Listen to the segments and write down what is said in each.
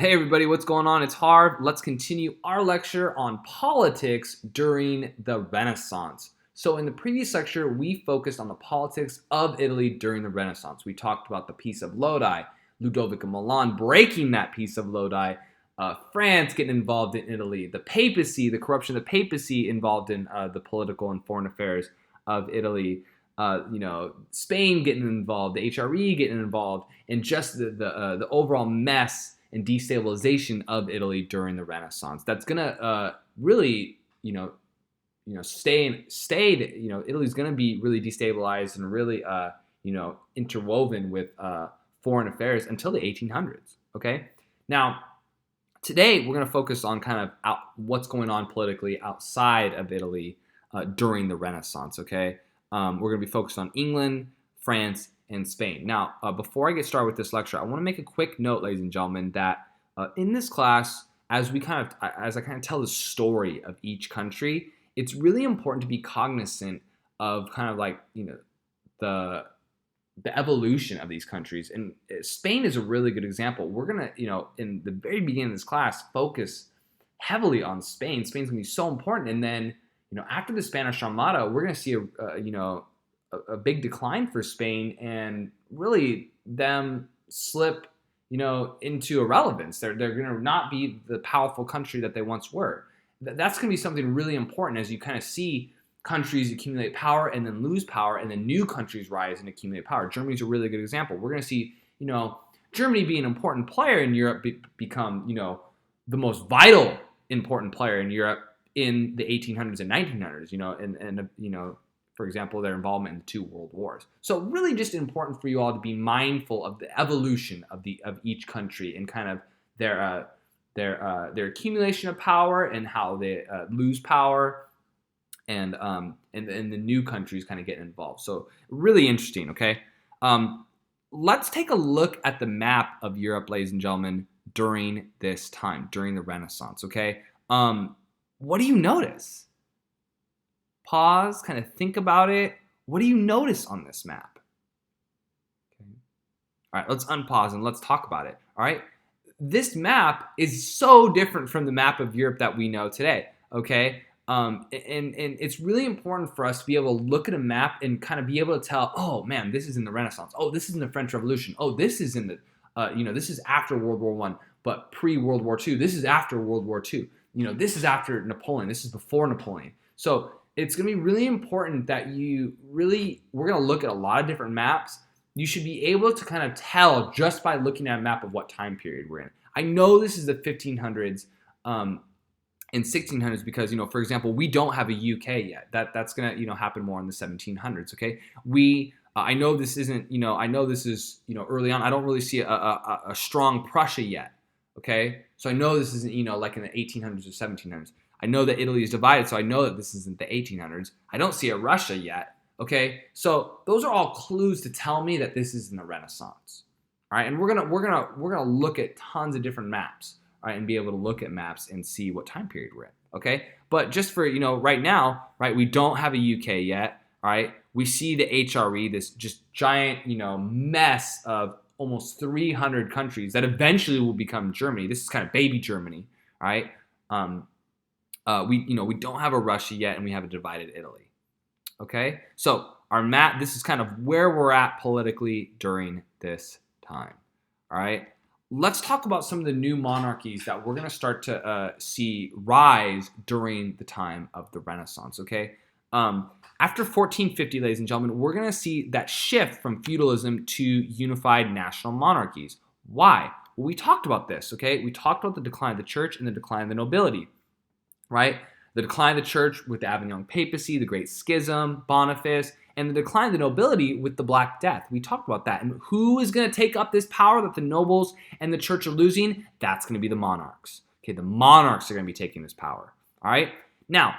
Hey everybody, what's going on? It's Harv. Let's continue our lecture on politics during the Renaissance. So in the previous lecture, we focused on the politics of Italy during the Renaissance. We talked about the Peace of Lodi, Ludovic of Milan breaking that Peace of Lodi, France getting involved in Italy, the papacy, the corruption of the papacy involved in the political and foreign affairs of Italy. Spain getting involved, the HRE getting involved, and just the overall mess and destabilization of Italy during the Renaissance. That's gonna really, Italy's gonna be really destabilized and really, interwoven with foreign affairs until the 1800s. Okay, now today we're gonna focus on kind of what's going on politically outside of Italy during the Renaissance. Okay, we're gonna be focused on England, France, and Spain. Now, before I get started with this lecture, I want to make a quick note, ladies and gentlemen, that in this class, as I kind of tell the story of each country, it's really important to be cognizant of kind of like the evolution of these countries. And Spain is a really good example. We're gonna in the very beginning of this class focus heavily on Spain. Spain's gonna be so important, and then after the Spanish Armada, we're gonna see a big decline for Spain and really them slip, into irrelevance. They're going to not be the powerful country that they once were. That's going to be something really important as you kind of see countries accumulate power and then lose power, and then new countries rise and accumulate power. Germany's a really good example. We're going to see, Germany being an important player in Europe become, the most vital important player in Europe in the 1800s and 1900s, for example, their involvement in the two world wars. So really just important for you all to be mindful of the evolution of each country and kind of their accumulation of power and how they lose power and the new countries kind of get involved. So really interesting, okay? Let's take a look at the map of Europe, ladies and gentlemen, during this time, during the Renaissance, okay? What do you notice? Pause, kind of think about it. What do you notice on this map? Okay. All right, let's unpause and let's talk about it. All right, this map is so different from the map of Europe that we know today. Okay, and it's really important for us to be able to look at a map and kind of be able to tell, oh man, this is in the Renaissance. Oh, this is in the French Revolution. Oh, this is in the, this is after World War I, but pre-World War II. This is after World War II. This is after Napoleon. This is before Napoleon. So it's going to be really important that we're going to look at a lot of different maps. You should be able to kind of tell just by looking at a map of what time period we're in. I know this is the 1500s and 1600s because, for example, we don't have a UK yet. That's going to, happen more in the 1700s, okay? I know this isn't, I know this is, early on. I don't really see a strong Prussia yet, okay? So I know this isn't, like in the 1800s or 1700s. I know that Italy is divided, so I know that this isn't the 1800s. I don't see a Russia yet, okay? So those are all clues to tell me that this is in the Renaissance, all right? And we're gonna look at tons of different maps, all right, and be able to look at maps and see what time period we're in, okay? But just for right now, right, we don't have a UK yet, all right? We see the HRE, this just giant mess of almost 300 countries that eventually will become Germany. This is kind of baby Germany, all right? We don't have a Russia yet, and we have a divided Italy. Okay, so our map. This is kind of where we're at politically during this time. All right, let's talk about some of the new monarchies that we're going to start to see rise during the time of the Renaissance. Okay, after 1450, ladies and gentlemen, we're going to see that shift from feudalism to unified national monarchies. Why? Well, we talked about this. Okay, we talked about the decline of the church and the decline of the nobility. Right? The decline of the church with the Avignon papacy, the Great Schism, Boniface, and the decline of the nobility with the Black Death. We talked about that. And who is going to take up this power that the nobles and the church are losing? That's going to be the monarchs. Okay, the monarchs are going to be taking this power. All right? Now,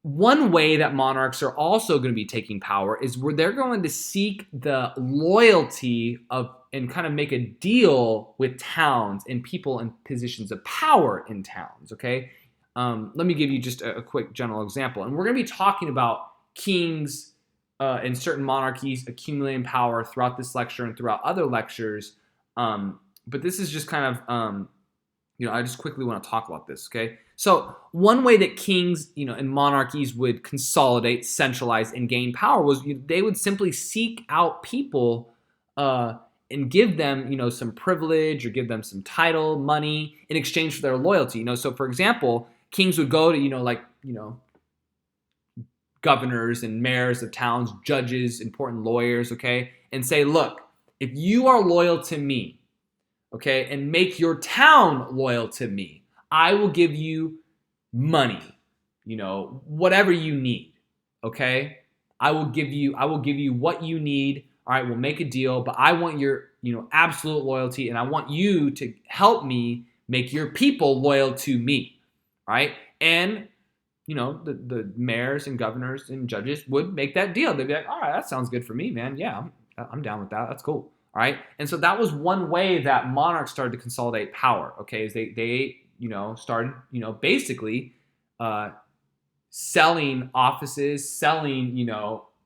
one way that monarchs are also going to be taking power is where they're going to seek the loyalty of and kind of make a deal with towns and people in positions of power in towns, okay? Let me give you just a quick general example. And we're going to be talking about kings and certain monarchies accumulating power throughout this lecture and throughout other lectures but this is just kind of, I just quickly want to talk about this, okay? So one way that kings, and monarchies would consolidate, centralize, and gain power was they would simply seek out people and give them, some privilege or give them some title, money in exchange for their loyalty. So for example, kings would go to, governors and mayors of towns, judges, important lawyers, okay, and say, look, if you are loyal to me, okay, and make your town loyal to me, I will give you money, whatever you need, okay? I will give you what you need. All right, we'll make a deal, but I want your, absolute loyalty, and I want you to help me make your people loyal to me, all right? And the mayors and governors and judges would make that deal. They'd be like, all right, that sounds good for me, man. Yeah, I'm down with that. That's cool. All right. And so that was one way that monarchs started to consolidate power. Okay. Is they started, basically selling offices, selling,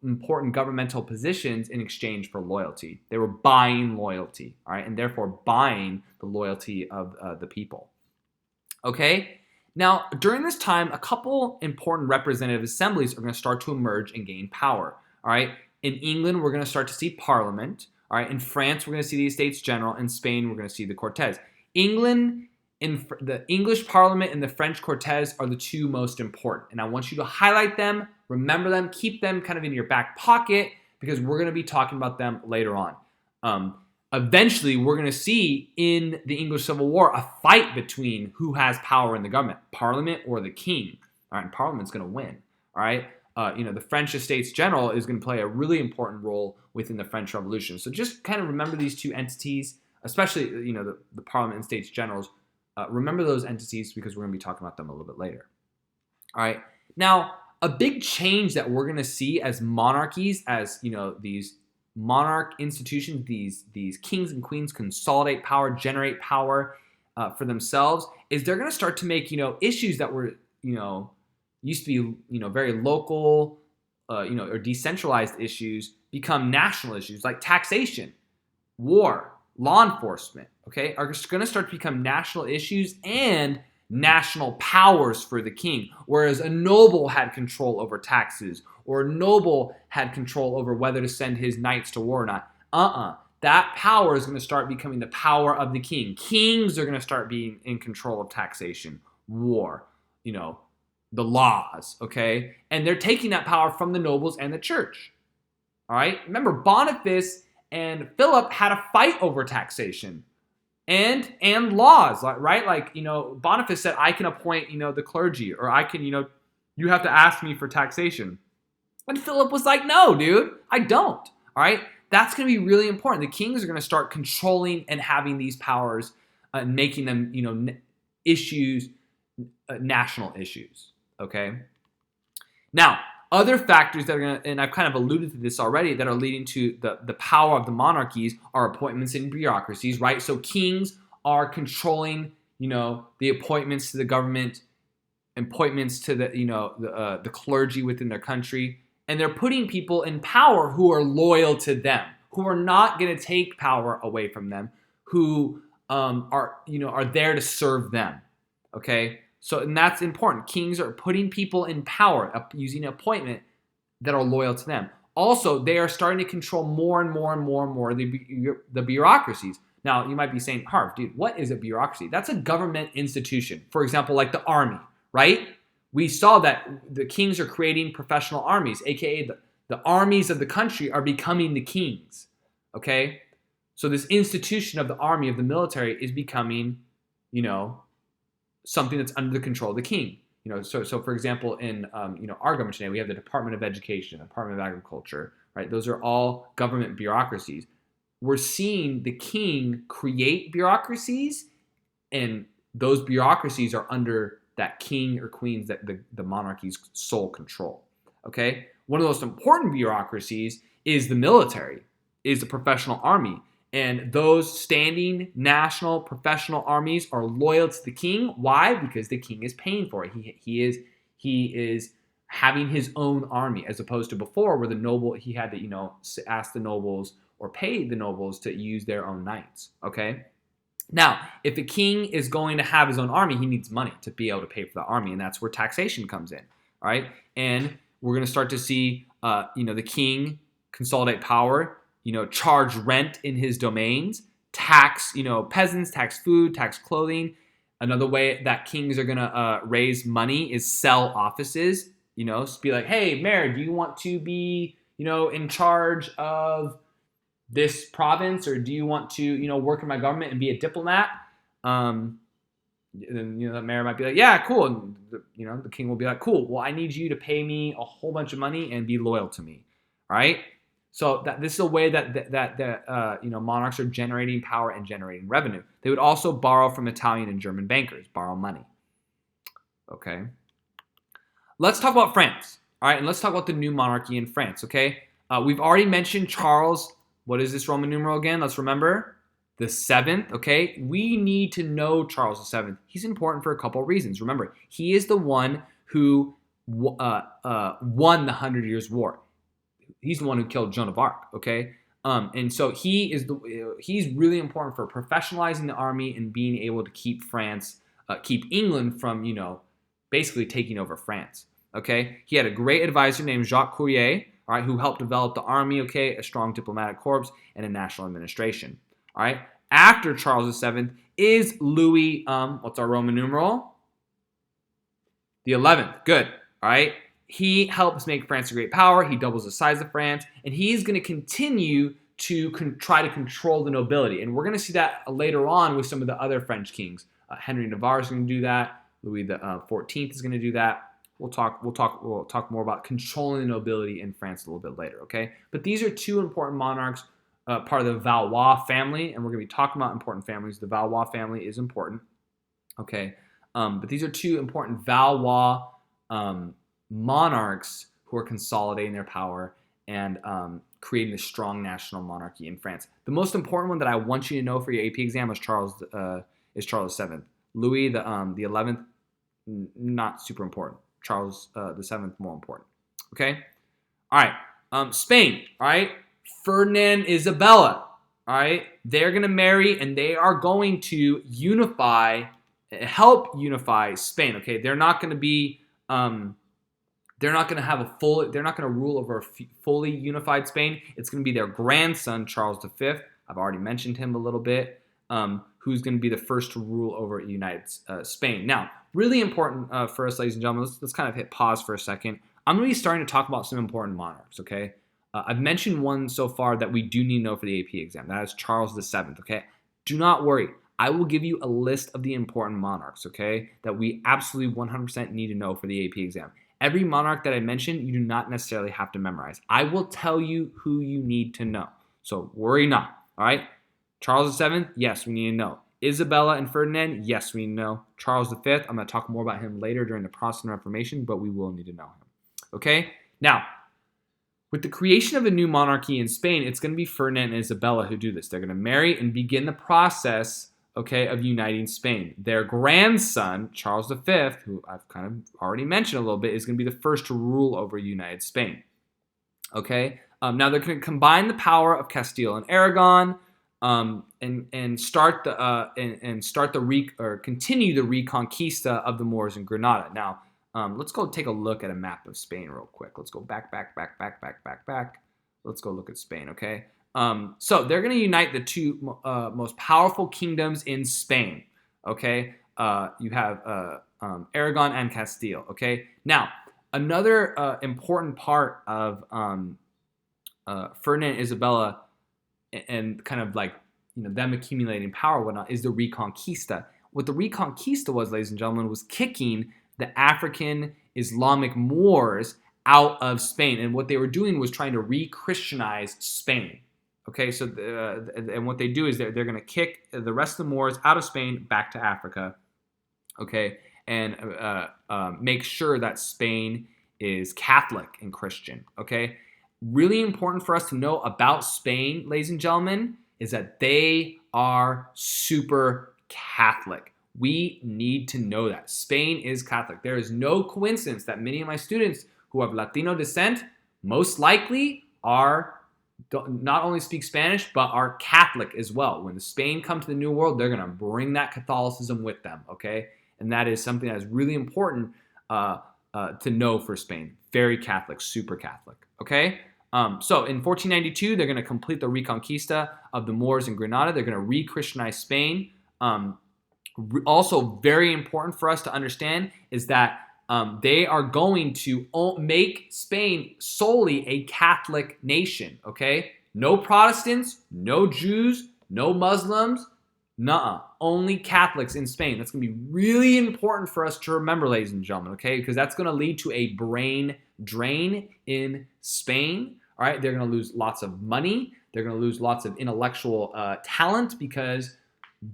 important governmental positions in exchange for loyalty. They were buying loyalty. All right. And therefore buying the loyalty of the people. Okay. Now, during this time, a couple important representative assemblies are going to start to emerge and gain power. All right. In England, we're going to start to see Parliament. All right. In France, we're going to see the Estates General. In Spain, we're going to see the Cortes. England, in the English Parliament and the French Cortes are the two most important. And I want you to highlight them, remember them, keep them kind of in your back pocket because we're going to be talking about them later on. Eventually, we're going to see in the English Civil War a fight between who has power in the government, Parliament or the king. All right, and Parliament's going to win. All right, the French Estates General is going to play a really important role within the French Revolution. So just kind of remember these two entities, especially the Parliament and States Generals. Remember those entities because we're going to be talking about them a little bit later. All right, now a big change that we're going to see as monarchies, as these monarch institutions, these kings and queens consolidate power, generate power for themselves, is they're going to start to make issues that were used to be very local or decentralized issues become national issues like taxation, war, law enforcement, okay, are going to start to become national issues and national powers for the king, whereas a noble had control over taxes or a noble had control over whether to send his knights to war or not. That power is going to start becoming the power of the king. Kings are going to start being in control of taxation, war, the laws, okay? And they're taking that power from the nobles and the church, all right? Remember, Boniface and Philip had a fight over taxation and laws, right? Like, Boniface said, I can appoint, the clergy, or I can, you have to ask me for taxation. And Philip was like, no, dude, I don't. All right. That's going to be really important. The kings are going to start controlling and having these powers and making them, issues, national issues. Okay. Now, other factors that are going to, and I've kind of alluded to this already, that are leading to the power of the monarchies are appointments in bureaucracies, right? So kings are controlling, the appointments to the government, appointments to the clergy within their country. And they're putting people in power who are loyal to them, who are not going to take power away from them, who are there to serve them. Okay, so and that's important. Kings are putting people in power using appointment that are loyal to them. Also, they are starting to control more and more and more and more the bureaucracies. Now, you might be saying, Harv, dude, what is a bureaucracy? That's a government institution. For example, like the army, right? We saw that the kings are creating professional armies, aka the armies of the country are becoming the kings, okay? So this institution of the army, of the military, is becoming, something that's under the control of the king. So for example, in our government today, we have the Department of Education, Department of Agriculture, right? Those are all government bureaucracies. We're seeing the king create bureaucracies, and those bureaucracies are under that king or queen's, that the monarchy's sole control. Okay, one of the most important bureaucracies is the military, is the professional army, and those standing national professional armies are loyal to the king. Why? Because the king is paying for it. He is having his own army, as opposed to before, where the noble, he had to ask the nobles or pay the nobles to use their own knights. Okay. Now, if a king is going to have his own army, he needs money to be able to pay for the army, and that's where taxation comes in, all right? And we're going to start to see, the king consolidate power, charge rent in his domains, tax, peasants, tax food, tax clothing. Another way that kings are going to raise money is sell offices. Be like, hey, mayor, do you want to be, in charge of this province, or do you want to, work in my government and be a diplomat? Then the mayor might be like, yeah, cool. And the king will be like, cool. Well, I need you to pay me a whole bunch of money and be loyal to me, all right? So this is a way that monarchs are generating power and generating revenue. They would also borrow from Italian and German bankers, borrow money. Okay. Let's talk about France, all right? And let's talk about the new monarchy in France, okay? We've already mentioned Charles. What is this Roman numeral again? Let's remember. The 7th, okay? We need to know Charles the 7th. He's important for a couple of reasons. Remember, he is the one who won the 100 Years' War. He's the one who killed Joan of Arc, okay? And so he's really important for professionalizing the army and being able to keep England from, basically taking over France, okay? He had a great advisor named Jacques Courier, all right, who helped develop the army, okay, a strong diplomatic corps, and a national administration. All right. After Charles VII is Louis, what's our Roman numeral? The 11th. Good. All right. He helps make France a great power. He doubles the size of France, and he's going to continue to try to control the nobility. And we're going to see that later on with some of the other French kings. Henry of Navarre is going to do that. Louis the 14th is going to do that. We'll talk more about controlling the nobility in France a little bit later. Okay. But these are two important monarchs. Part of the Valois family, and we're going to be talking about important families. The Valois family is important, okay? But these are two important Valois monarchs who are consolidating their power and creating a strong national monarchy in France. The most important one that I want you to know for your AP exam is Charles VII. Louis the 11th, not super important. Charles the 7th, more important. Okay. All right. Spain. All right. Ferdinand, Isabella, all right? They're going to marry, and they are going to help unify Spain, okay? They're not going to be, they're not going to rule over a fully unified Spain. It's going to be their grandson, Charles V. I've already mentioned him a little bit, who's going to be the first to rule over united Spain. Now, really important for us, ladies and gentlemen, let's kind of hit pause for a second. I'm going to be starting to talk about some important monarchs, okay? I've mentioned one so far that we do need to know for the AP exam. That is Charles VII, okay? Do not worry. I will give you a list of the important monarchs, okay, that we absolutely 100% need to know for the AP exam. Every monarch that I mentioned, you do not necessarily have to memorize. I will tell you who you need to know. So worry not, all right? Charles VII, yes, we need to know. Isabella and Ferdinand, yes, we need to know. Charles V, I'm going to talk more about him later during the process of Reformation, but we will need to know him, okay? Now, with the creation of a new monarchy in Spain, it's going to be Ferdinand and Isabella who do this. They're going to marry and begin the process, okay, of uniting Spain. Their grandson, Charles V, who I've kind of already mentioned a little bit, is going to be the first to rule over united Spain. Okay? Now they're going to combine the power of Castile and Aragon, and continue the Reconquista of the Moors in Granada. Now, let's go take a look at a map of Spain real quick. Let's go back. Let's go look at Spain, okay? So they're going to unite the two most powerful kingdoms in Spain, okay? You have Aragon and Castile, okay? Now, another important part of Ferdinand and Isabella and kind of like, them accumulating power and whatnot is the Reconquista. What the Reconquista was, ladies and gentlemen, was kicking the African Islamic Moors out of Spain. And what they were doing was trying to re-Christianize Spain. Okay, so and what they do is they're going to kick the rest of the Moors out of Spain back to Africa, okay, and make sure that Spain is Catholic and Christian, okay? Really important for us to know about Spain, ladies and gentlemen, is that they are super Catholic. We need to know that. Spain is Catholic. There is no coincidence that many of my students who have Latino descent most likely are not only speak Spanish, but are Catholic as well. When Spain come to the New World, they're going to bring that Catholicism with them, okay? And that is something that is really important to know for Spain. Very Catholic, super Catholic, okay? So in 1492, they're going to complete the Reconquista of the Moors in Granada. They're going to re-Christianize Spain. Also very important for us to understand is that they are going to make Spain solely a Catholic nation, okay? No Protestants, no Jews, no Muslims, only Catholics in Spain. That's going to be really important for us to remember, ladies and gentlemen, okay? Because that's going to lead to a brain drain in Spain, all right? They're going to lose lots of money. They're going to lose lots of intellectual talent because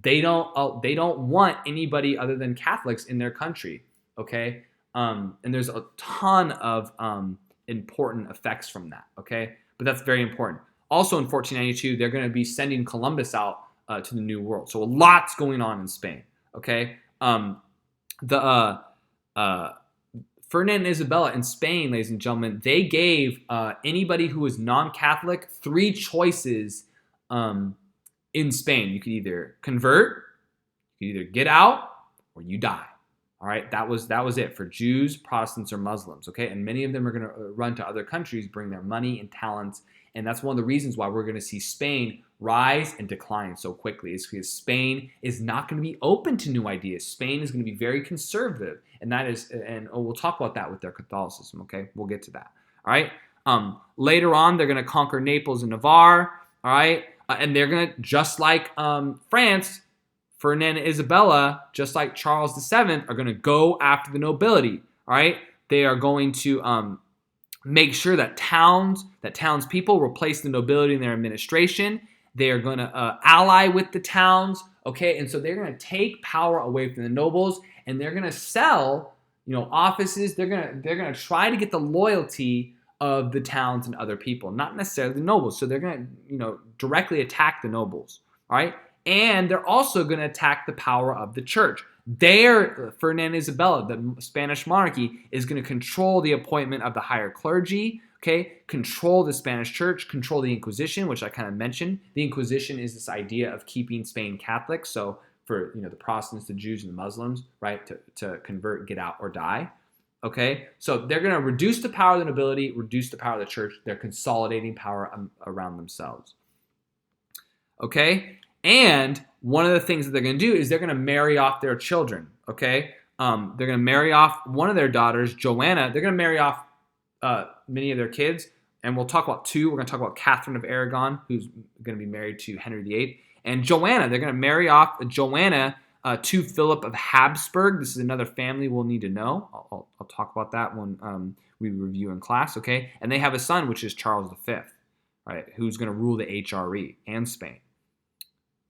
they don't want anybody other than Catholics in their country, okay? And there's a ton of important effects from that, okay? But that's very important. Also in 1492, they're going to be sending Columbus out to the New World. So a lot's going on in Spain, okay? Ferdinand and Isabella in Spain, ladies and gentlemen, they gave anybody who was non-Catholic 3 choices in Spain. You could either convert, you could either get out, or you die. All right, that was it for Jews, Protestants, or Muslims, okay? And many of them are going to run to other countries, bring their money and talents, and that's one of the reasons why we're going to see Spain rise and decline so quickly. Is because Spain is not going to be open to new ideas. Spain is going to be very conservative, and we'll talk about that with their Catholicism, okay? We'll get to that, all right? Later on, they're going to conquer Naples and Navarre, all right? And they're going to, just like France, Ferdinand and Isabella, just like Charles VII, are going to go after the nobility. All right, they are going to make sure that townspeople replace the nobility in their administration. They are going to ally with the towns. Okay, and so they're going to take power away from the nobles, and they're going to sell, offices. They're going to try to get the loyalty of the towns and other people, not necessarily the nobles. So they're going to, directly attack the nobles. All right. And they're also going to attack the power of the church. Ferdinand and Isabella, the Spanish monarchy, is going to control the appointment of the higher clergy, okay? Control the Spanish church, control the Inquisition, which I kind of mentioned. The Inquisition is this idea of keeping Spain Catholic. So for, the Protestants, the Jews, and the Muslims, right, to convert, get out, or die. Okay, so they're going to reduce the power of the nobility, reduce the power of the church. They're consolidating power around themselves. Okay, and one of the things that they're going to do is they're going to marry off their children. Okay, they're going to marry off one of their daughters, Joanna. They're going to marry off many of their kids, and we'll talk about 2. We're going to talk about Catherine of Aragon, who's going to be married to Henry VIII, and Joanna. They're going to marry off Joanna to Philip of Habsburg. This is another family we'll need to know. I'll talk about that when we review in class, okay? And they have a son, which is Charles V, right, who's going to rule the HRE and Spain,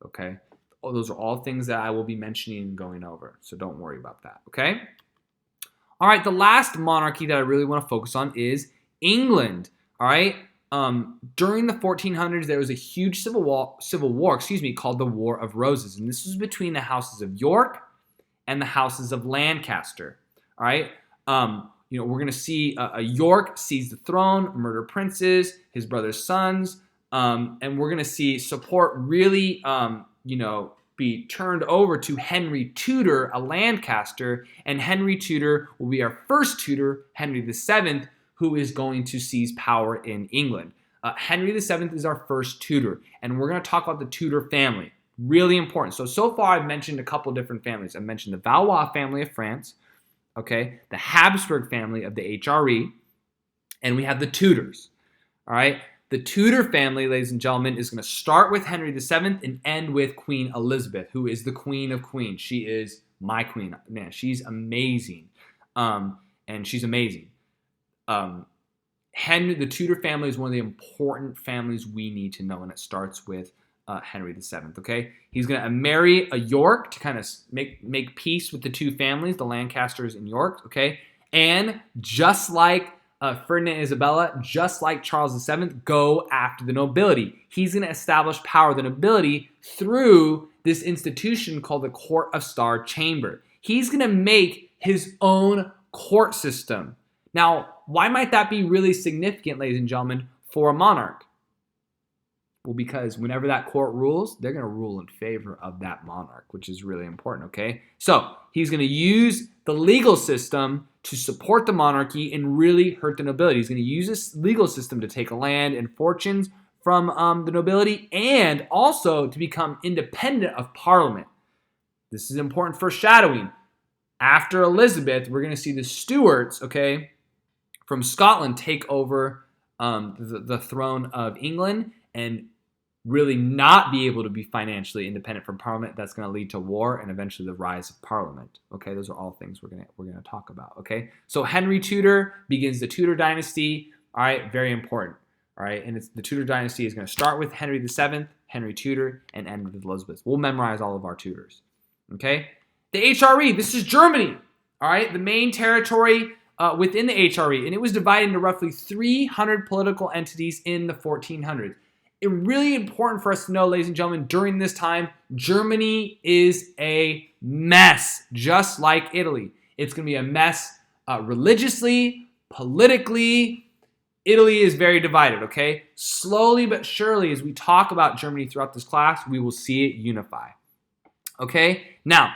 okay? Those are all things that I will be mentioning and going over, so don't worry about that, okay? All right, the last monarchy that I really want to focus on is England, all right? During the 1400s, there was a huge civil war, called the War of Roses, and this was between the houses of York and the houses of Lancaster. All right, we're going to see York seize the throne, murder princes, his brother's sons, and we're going to see support really, be turned over to Henry Tudor, a Lancaster, and Henry Tudor will be our first Tudor, Henry VII, who is going to seize power in England. Henry VII is our first Tudor, and we're going to talk about the Tudor family. Really important. So far I've mentioned a couple different families. I mentioned the Valois family of France, okay, the Habsburg family of the HRE, and we have the Tudors, all right? The Tudor family, ladies and gentlemen, is going to start with Henry VII and end with Queen Elizabeth, who is the queen of queens. She is my queen. Man, she's amazing, and she's amazing. The Tudor family is one of the important families we need to know, and it starts with Henry VII, okay? He's going to marry a York to kind of make peace with the two families, the Lancasters and York, okay? And just like Ferdinand and Isabella, just like Charles VII, go after the nobility. He's going to establish power of the nobility through this institution called the Court of Star Chamber. He's going to make his own court system. Now, why might that be really significant, ladies and gentlemen, for a monarch? Well, because whenever that court rules, they're going to rule in favor of that monarch, which is really important, okay? So he's going to use the legal system to support the monarchy and really hurt the nobility. He's going to use this legal system to take land and fortunes from the nobility and also to become independent of Parliament. This is important foreshadowing. After Elizabeth, we're going to see the Stuarts, okay, from Scotland take over the throne of England and really not be able to be financially independent from Parliament. That's going to lead to war and eventually the rise of Parliament. Okay, those are all things we're gonna talk about. Okay, so Henry Tudor begins the Tudor dynasty. All right, very important. All right, and the Tudor dynasty is going to start with Henry VII, Henry Tudor, and end with Elizabeth. We'll memorize all of our Tudors. Okay, the HRE. This is Germany. All right, the main territory within the HRE, and it was divided into roughly 300 political entities in the 1400s. It's really important for us to know, ladies and gentlemen, during this time, Germany is a mess, just like Italy. It's going to be a mess religiously, politically. Italy is very divided, okay? Slowly but surely, as we talk about Germany throughout this class, we will see it unify, okay? Now,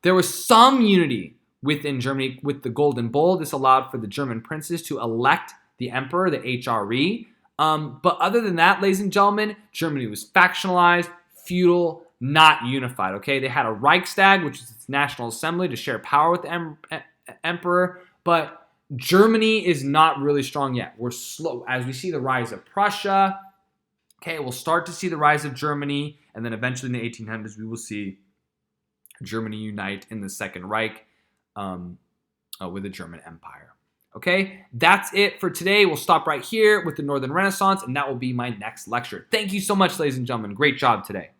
there was some unity within Germany with the Golden Bull. This allowed for the German princes to elect the emperor, the HRE. But other than that, ladies and gentlemen, Germany was factionalized, feudal, not unified, okay? They had a Reichstag, which is its national assembly, to share power with the emperor, but Germany is not really strong yet. We're slow. As we see the rise of Prussia, okay, we'll start to see the rise of Germany, and then eventually in the 1800s, we will see Germany unite in the Second Reich with the German Empire. Okay, that's it for today. We'll stop right here with the Northern Renaissance, and that will be my next lecture. Thank you so much, ladies and gentlemen. Great job today.